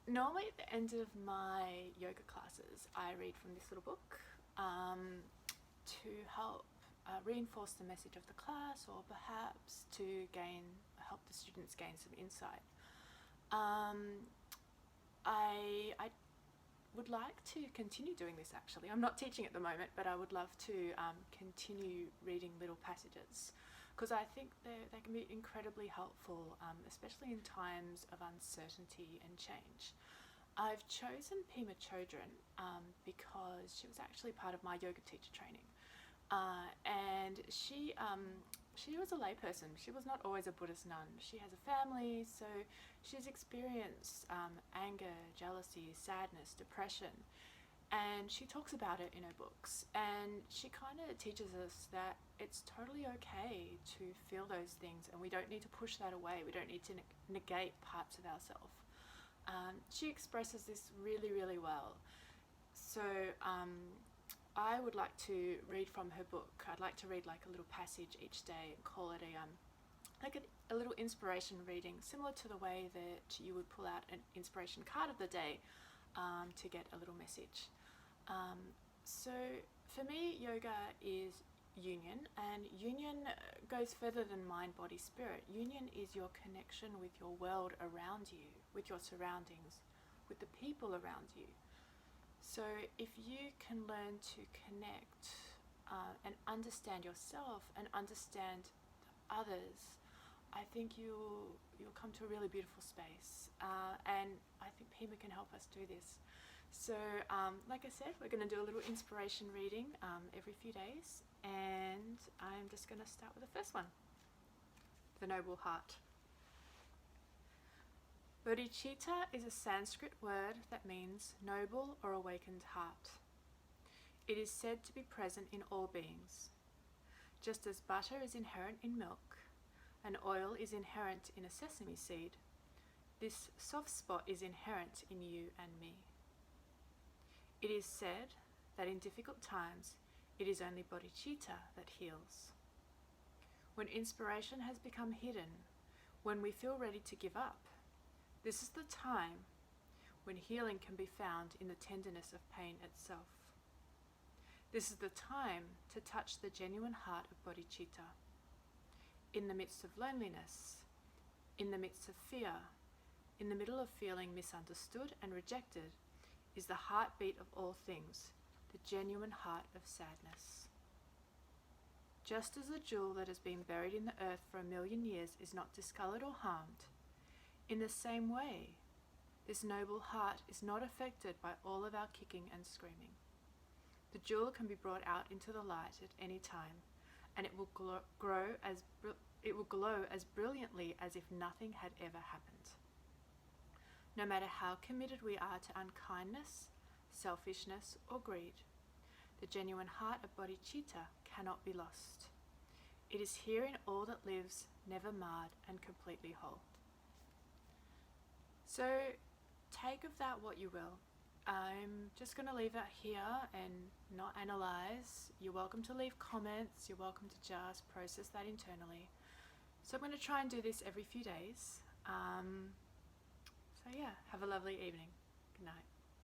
Normally at the end of my yoga classes, I read from this little book to help reinforce the message of the class, or perhaps to help the students gain some insight. I would like to continue doing this actually. I'm not teaching at the moment, but I would love to continue reading little passages, because I think they can be incredibly helpful, especially in times of uncertainty and change. I've chosen Pema Chodron because she was actually part of my yoga teacher training, and she was a layperson. She was not always a Buddhist nun. She has a family, so she's experienced anger, jealousy, sadness, depression, and she talks about it in her books. And she kind of teaches us that it's totally okay to feel those things, and we don't need to push that away. We don't need to negate parts of ourselves. She expresses this really, really well. So I would like to read from her book. I'd like to read like a little passage each day and call it a little inspiration reading, similar to the way that you would pull out an inspiration card of the day to get a little message. So for me, yoga is union, and union goes further than mind, body, spirit. Union is your connection with your world around you, with your surroundings, with the people around you. So if you can learn to connect and understand yourself and understand others, I think you'll come to a really beautiful space, and I think Pema can help us do this. So like I said, we're going to do a little inspiration reading every few days, and I'm just going to start with the first one, the Noble Heart. Bodhicitta is a Sanskrit word that means noble or awakened heart. It is said to be present in all beings. Just as butter is inherent in milk, and oil is inherent in a sesame seed, this soft spot is inherent in you and me. It is said that in difficult times, it is only bodhicitta that heals. When inspiration has become hidden, when we feel ready to give up, this is the time when healing can be found in the tenderness of pain itself. This is the time to touch the genuine heart of bodhicitta. In the midst of loneliness, in the midst of fear, in the middle of feeling misunderstood and rejected, is the heartbeat of all things, the genuine heart of sadness. Just as a jewel that has been buried in the earth for 1,000,000 years is not discolored or harmed, in the same way, this noble heart is not affected by all of our kicking and screaming. The jewel can be brought out into the light at any time, and it will glow as brilliantly as if nothing had ever happened. No matter how committed we are to unkindness, selfishness, or greed, the genuine heart of bodhicitta cannot be lost. It is here in all that lives, never marred and completely whole. So take of that what you will. I'm just going to leave it here and not analyze. You're welcome to leave comments. You're welcome to just process that internally. So I'm going to try and do this every few days. So yeah, have a lovely evening. Good night.